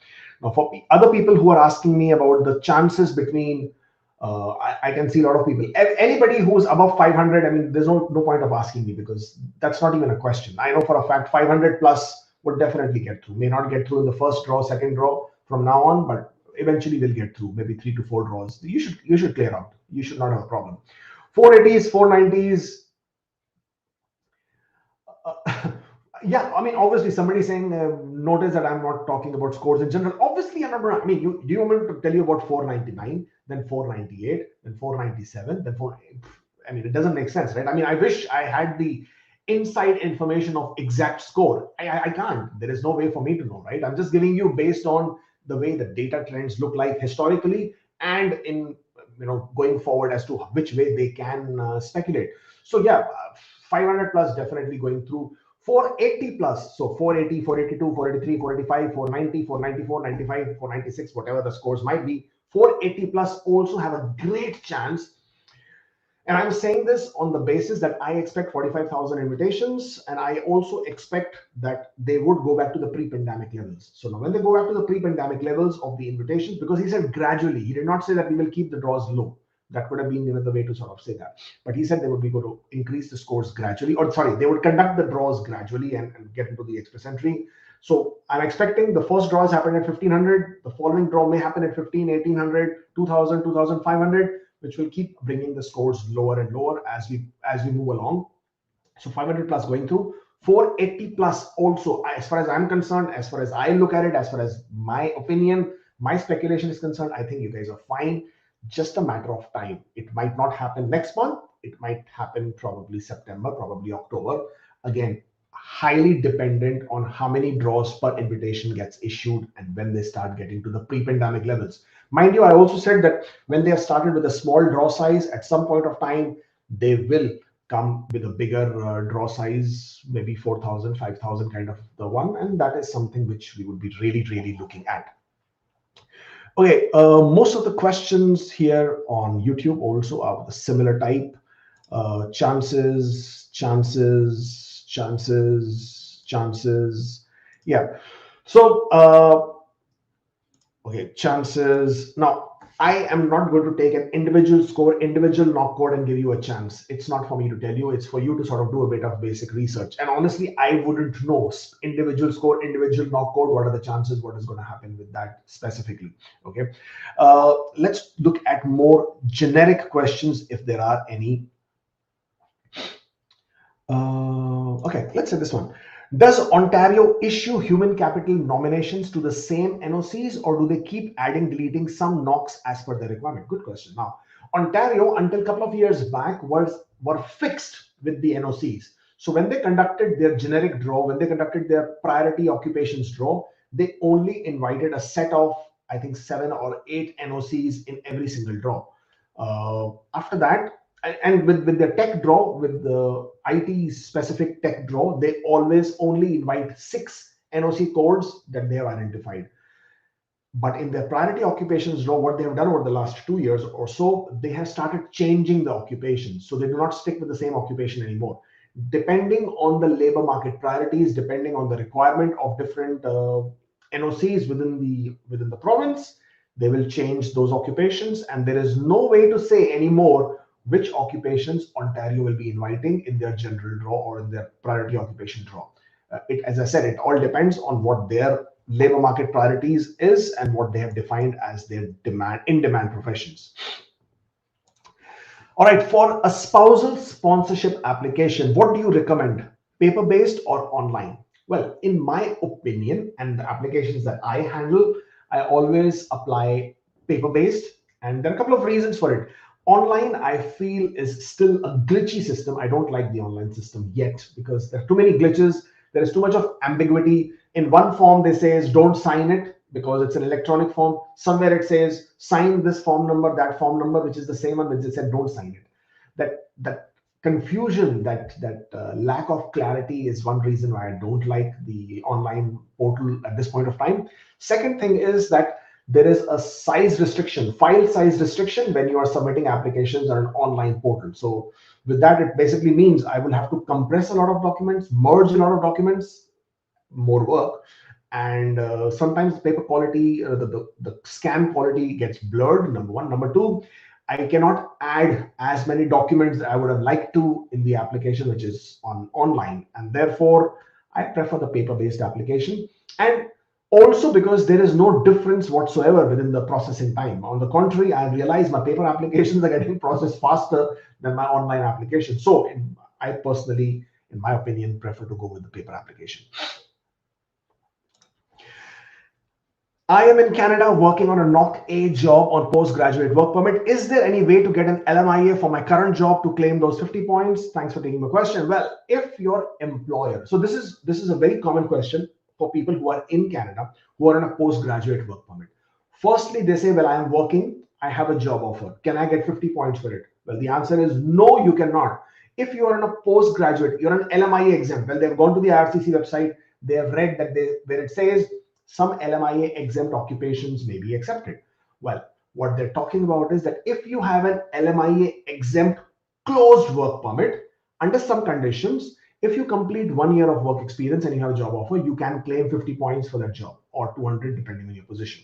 Now, for other people who are asking me about the chances between, I can see a lot of people, anybody who's above 500, I mean, there's no point of asking me, because that's not even a question. I know for a fact 500 plus would definitely get through. May not get through in the first draw, second draw from now on, but eventually we'll get through. Maybe 3 to 4 draws. You should clear out. You should not have a problem. 480s, 490s. Yeah, I mean, obviously somebody saying, notice that I'm not talking about scores in general. Obviously, I'm not. I mean, do you want me to tell you about 499, then 498, then 497, then 4? I mean, it doesn't make sense, right? I mean, I wish I had the inside information of exact score. I can't. There is no way for me to know, right? I'm just giving you based on the way the data trends look like historically, and in going forward as to which way they can speculate. So yeah, 500 plus definitely going through. 480 plus, so 480, 482, 483, 485, 490, 494, 95, 496, whatever the scores might be. 480 plus also have a great chance. And I'm saying this on the basis that I expect 45,000 invitations, and I also expect that they would go back to the pre-pandemic levels. So now when they go back to the pre-pandemic levels of the invitations, because he said gradually, he did not say that we will keep the draws low. That would have been the way to sort of say that. But he said they would be going to increase the scores gradually, or sorry, they would conduct the draws gradually and get into the express entry. So I'm expecting the first draws happen at 1,500. The following draw may happen at 15, 1,800, 2,000, 2,500, which will keep bringing the scores lower and lower as we move along. So 500 plus going through. 480 plus also, as far as I'm concerned, as far as I look at it, as far as my opinion, my speculation is concerned, I think you guys are fine. Just a matter of time. It might not happen next month. It might happen probably September, probably October. Again, highly dependent on how many draws per invitation gets issued and when they start getting to the pre-pandemic levels. Mind you, I also said that when they have started with a small draw size, at some point of time, they will come with a bigger draw size, maybe 4,000, 5,000 kind of the one. And that is something which we would be really, really looking at. Okay, most of the questions here on YouTube also are of a similar type. Chances. Yeah. So, okay, chances. Now, I am not going to take an individual score, individual knock code and give you a chance. It's not for me to tell you. It's for you to sort of do a bit of basic research. And honestly, I wouldn't know individual score, individual knock code. What are the chances? What is going to happen with that specifically? Okay. Let's look at more generic questions if there are any. Okay, let's say this one. Does Ontario issue human capital nominations to the same NOCs, or do they keep adding, deleting some NOCs as per the requirement? Good question. Now, Ontario, until a couple of years back, were fixed with the NOCs. So when they conducted their generic draw, when they conducted their priority occupations draw, they only invited a set of, I think, 7 or 8 NOCs in every single draw. After that, and with the tech draw, with the IT specific tech draw, they always only invite 6 NOC codes that they have identified. But in their priority occupations draw, what they have done over the last 2 years or so, they have started changing the occupations. So they do not stick with the same occupation anymore. Depending on the labor market priorities, depending on the requirement of different NOCs within the province, they will change those occupations. And there is no way to say anymore which occupations Ontario will be inviting in their general draw or in their priority occupation draw. As I said, it all depends on what their labor market priorities is and what they have defined as their in-demand professions. All right, for a spousal sponsorship application, what do you recommend, paper-based or online? Well, in my opinion, and the applications that I handle, I always apply paper-based, and there are a couple of reasons for it. Online, I feel, is still a glitchy system. I don't like the online system yet because there are too many glitches. There is too much of ambiguity. In one form, they say don't sign it because it's an electronic form. Somewhere it says sign this form number, that form number, which is the same one which they said don't sign it. confusion, that lack of clarity is one reason why I don't like the online portal at this point of time. Second thing is that there is a size restriction, file size restriction when you are submitting applications on an online portal. So with that, it basically means I will have to compress a lot of documents, merge a lot of documents, more work, and sometimes paper quality, the scan quality gets blurred, number one. Number two, I cannot add as many documents I would have liked to in the application which is online, and therefore I prefer the paper-based application. And also because there is no difference whatsoever within the processing time. On the contrary, I realize my paper applications are getting processed faster than my online application. So I personally, in my opinion, prefer to go with the paper application. I am in Canada working on a NOC-A job on postgraduate work permit. Is there any way to get an LMIA for my current job to claim those 50 points? Thanks for taking my question. Well, if your employer, so this is a very common question for people who are in Canada who are on a postgraduate work permit. Firstly, they say, well, I am working, I have a job offer. Can I get 50 points for it? Well, the answer is no, you cannot. If you are on a postgraduate, you're an LMIA exempt. Well, they've gone to the IRCC website, they have read that where it says some LMIA exempt occupations may be accepted. Well, what they're talking about is that if you have an LMIA exempt closed work permit, under some conditions, if you complete 1 year of work experience and you have a job offer, you can claim 50 points for that job, or 200 depending on your position.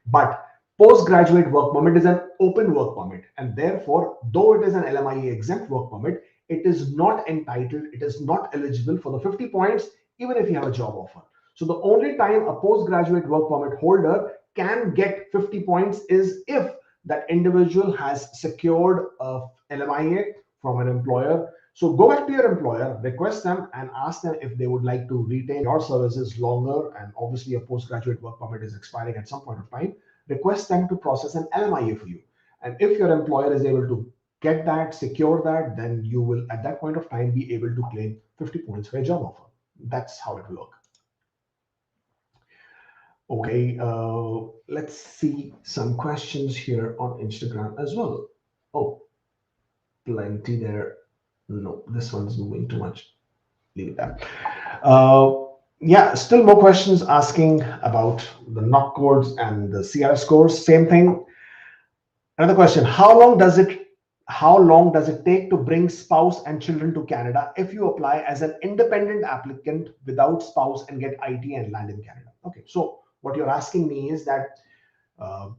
But postgraduate work permit is an open work permit, and therefore, though it is an LMIA exempt work permit, it is not entitled, it is not eligible for the 50 points, even if you have a job offer. So the only time a postgraduate work permit holder can get 50 points is if that individual has secured a LMIA from an employer. So go back to your employer, request them and ask them if they would like to retain your services longer. And obviously a postgraduate work permit is expiring at some point of time. Request them to process an LMIA for you. And if your employer is able to get that, secure that, then you will at that point of time be able to claim 50 points for a job offer. That's how it will work. Okay, let's see some questions here on Instagram as well. Oh, plenty there. No, this one's moving too much. Leave it there. Yeah, still more questions asking about the NOC codes and the CRS scores. Same thing. Another question: How long does it take to bring spouse and children to Canada if you apply as an independent applicant without spouse and get IT and land in Canada? Okay, so what you're asking me is that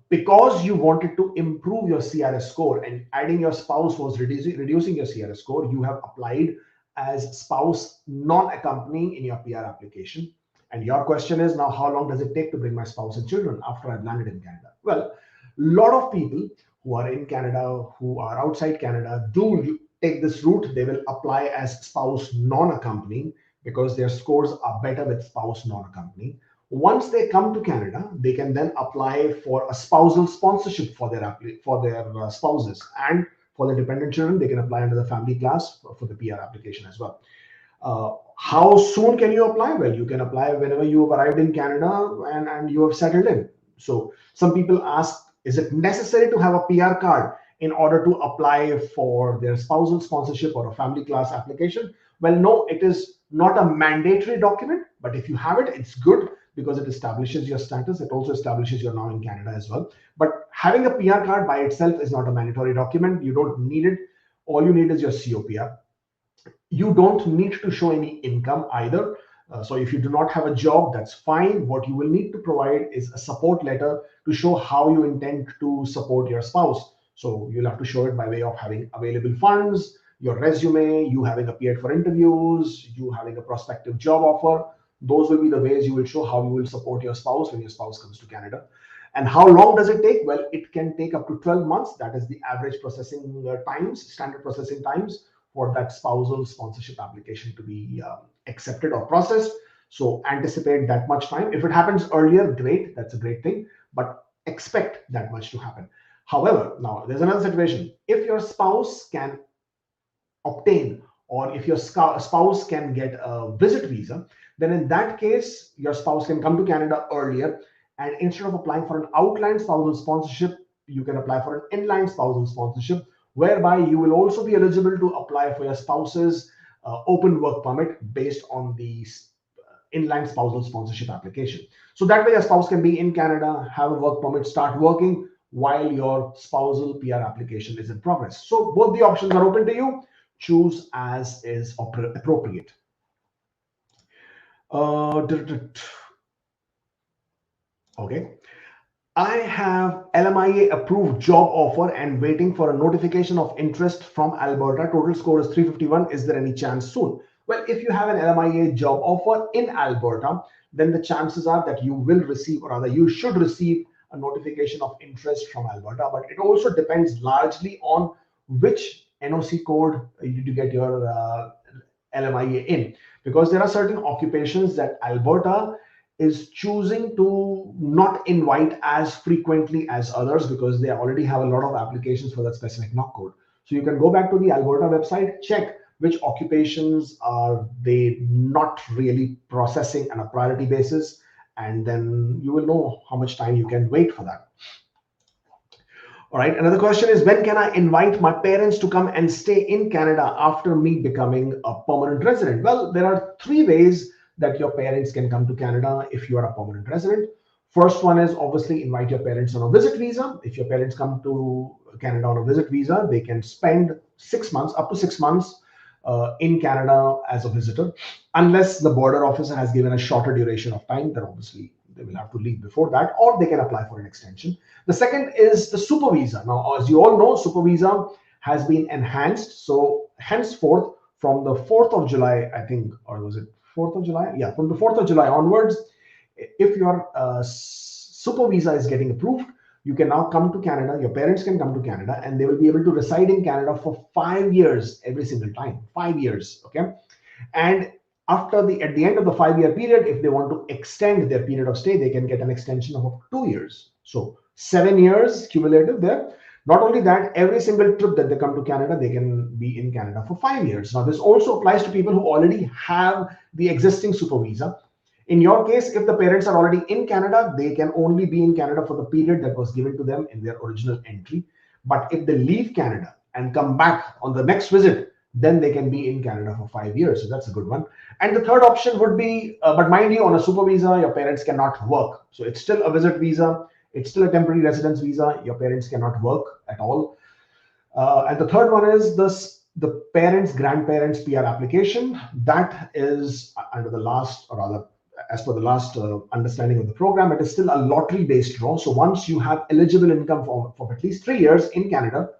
because you wanted to improve your CRS score and adding your spouse was reducing your CRS score, you have applied as spouse non-accompanying in your PR application. And your question is now, how long does it take to bring my spouse and children after I've landed in Canada? Well, a lot of people who are in Canada, who are outside Canada, do take this route. They will apply as spouse non-accompanying because their scores are better with spouse non-accompanying. Once they come to Canada, they can then apply for a spousal sponsorship for their spouses, and for the dependent children, they can apply under the family class for the PR application as well. How soon can you apply? Well, you can apply whenever you have arrived in Canada and you have settled in. So some people ask, is it necessary to have a PR card in order to apply for their spousal sponsorship or a family class application? Well, no, it is not a mandatory document, but if you have it, it's good because it establishes your status. It also establishes you're now in Canada as well. But having a PR card by itself is not a mandatory document. You don't need it. All you need is your COPR. You don't need to show any income either. So if you do not have a job, that's fine. What you will need to provide is a support letter to show how you intend to support your spouse. So you'll have to show it by way of having available funds, your resume, you having appeared for interviews, you having a prospective job offer. Those will be the ways you will show how you will support your spouse when your spouse comes to Canada. And how long does it take? Well, it can take up to 12 months. That is the average processing times, standard processing times for that spousal sponsorship application to be accepted or processed. So anticipate that much time. If it happens earlier, great, that's a great thing, but expect that much to happen. However, now there's another situation. If your spouse can obtain, or if your spouse can get a visit visa, then in that case, your spouse can come to Canada earlier. And instead of applying for an outline spousal sponsorship, you can apply for an inline spousal sponsorship. whereby you will also be eligible to apply for your spouse's open work permit based on the inland spousal sponsorship application. So that way, a spouse can be in Canada, have a work permit, start working while your spousal PR application is in progress. So both the options are open to you. Choose as is appropriate. Okay. I have LMIA approved job offer and waiting for a notification of interest from Alberta. Total score is 351. Is there any chance soon? Well, if you have an LMIA job offer in Alberta, then the chances are that you will receive, or rather you should receive, a notification of interest from Alberta. But it also depends largely on which NOC code did you get your LMIA in, because there are certain occupations that Alberta is choosing to not invite as frequently as others because they already have a lot of applications for that specific NOC code. So you can go back to the Alberta website, check which occupations are they not really processing on a priority basis, and then you will know how much time you can wait for that. All right, another question is, when can I invite my parents to come and stay in Canada after me becoming a permanent resident? Well, there are three ways that your parents can come to Canada if you are a permanent resident. First one is obviously invite your parents on a visit visa. If your parents come to Canada on a visit visa, they can spend 6 months, up to 6 months in Canada as a visitor. Unless the border officer has given a shorter duration of time, then obviously they will have to leave before that, or they can apply for an extension. The second is the super visa. Now, as you all know, super visa has been enhanced. So henceforth, from the 4th of July, I think, or was it 4th of July? Yeah, from the 4th of July onwards, if your super visa is getting approved, you can now come to Canada. Your parents can come to Canada and they will be able to reside in Canada for 5 years every single time. 5 years, okay? And at the end of the 5-year period, if they want to extend their period of stay, they can get an extension of 2 years. So 7 years cumulative there. Not only that, every single trip that they come to Canada, they can be in Canada for 5 years. Now, this also applies to people who already have the existing super visa. In your case, if the parents are already in Canada, they can only be in Canada for the period that was given to them in their original entry. But if they leave Canada and come back on the next visit, then they can be in Canada for 5 years. So that's a good one. And the third option would be, but mind you, on a super visa, your parents cannot work. So it's still a visit visa. It's still a temporary residence visa. Your parents cannot work at all. And the third one is the parents, grandparents PR application. That is under the last, or rather, as per the last understanding of the program, it is still a lottery-based draw. So once you have eligible income for at least 3 years in Canada,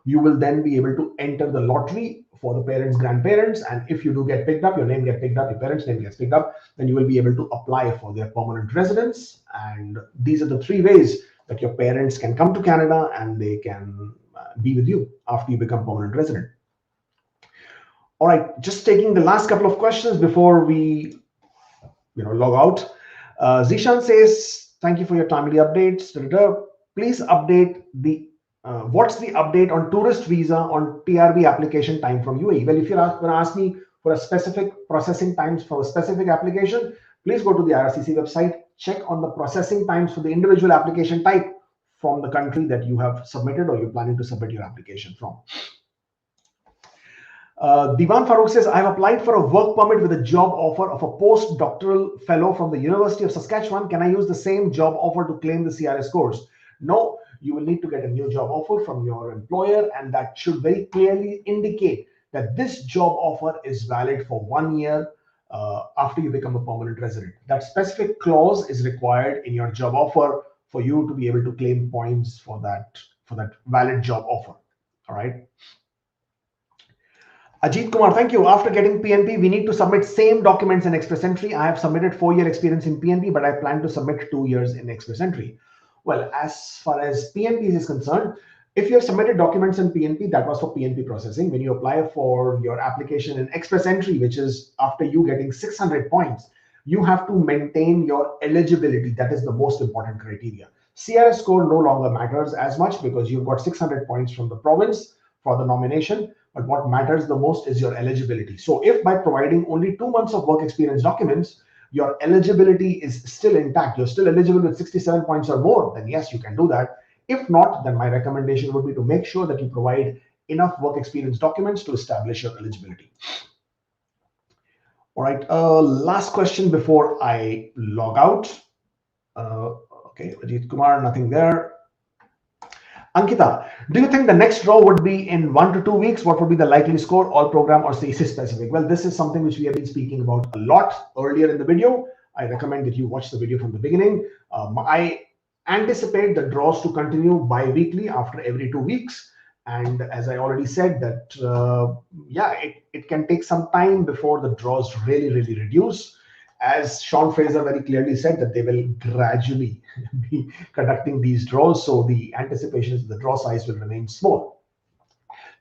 you will then be able to enter the lottery for the parents, grandparents. And if you do get picked up, your name gets picked up, your parents' name gets picked up, then you will be able to apply for their permanent residence. And these are the three ways that your parents can come to Canada and they can be with you after you become permanent resident. All right, just taking the last couple of questions before we log out. Zishan says, thank you for your timely updates. Please update the what's the update on tourist visa on TRB application time from UAE? Well, if you're going to ask me for a specific processing times for a specific application, please go to the IRCC website, check on the processing times for the individual application type from the country that you have submitted or you're planning to submit your application from. Divan Farouk says, I've applied for a work permit with a job offer of a postdoctoral fellow from the University of Saskatchewan. Can I use the same job offer to claim the CRS course? No, you will need to get a new job offer from your employer, and that should very clearly indicate that this job offer is valid for 1 year after you become a permanent resident. That specific clause is required in your job offer for you to be able to claim points for that valid job offer. All right. Ajit Kumar, thank you. After getting PNP, we need to submit same documents in Express Entry. I have submitted 4-year experience in PNP, but I plan to submit 2 years in Express Entry. Well, as far as PNP is concerned, if you have submitted documents in PNP, that was for PNP processing. When you apply for your application in Express Entry, which is after you getting 600 points, you have to maintain your eligibility. That is the most important criteria. CRS score no longer matters as much because you've got 600 points from the province for the nomination. But what matters the most is your eligibility. So if by providing only 2 months of work experience documents, your eligibility is still intact, you're still eligible with 67 points or more, then yes, you can do that. If not, then my recommendation would be to make sure that you provide enough work experience documents to establish your eligibility. All right, last question before I log out. Okay, Ajit Kumar, nothing there. Ankita, do you think the next draw would be in 1 to 2 weeks? What would be the likely score, all program or CEC specific? Well, this is something which we have been speaking about a lot earlier in the video. I recommend that you watch the video from the beginning. I anticipate the draws to continue bi-weekly after every 2 weeks. And as I already said that, yeah, it can take some time before the draws really reduce. As Sean Fraser very clearly said, that they will gradually be conducting these draws, so the anticipation is the draw size will remain small.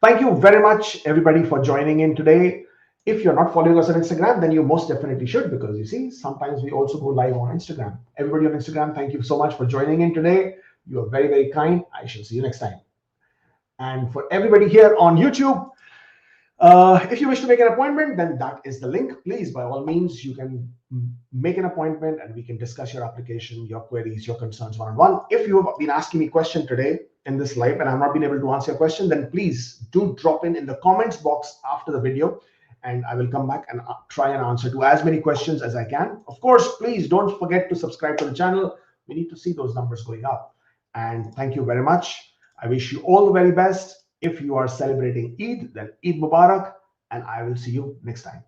Thank you very much, everybody, for joining in today. If you're not following us on Instagram, then you most definitely should, because you see, sometimes we also go live on Instagram. Everybody on Instagram, thank you so much for joining in today. You are very kind. I shall see you next time. And for everybody here on YouTube, if you wish to make an appointment, then that is the link. Please, by all means, you can make an appointment and we can discuss your application, your queries, your concerns one-on-one. If you have been asking me a question today in this live and I've not been able to answer your question, then please do drop in the comments box after the video, and I will come back and try and answer to as many questions as I can. Of course, please don't forget to subscribe to the channel. We need to see those numbers going up. And thank you very much. I wish you all the very best. If you are celebrating Eid, then Eid Mubarak, and I will see you next time.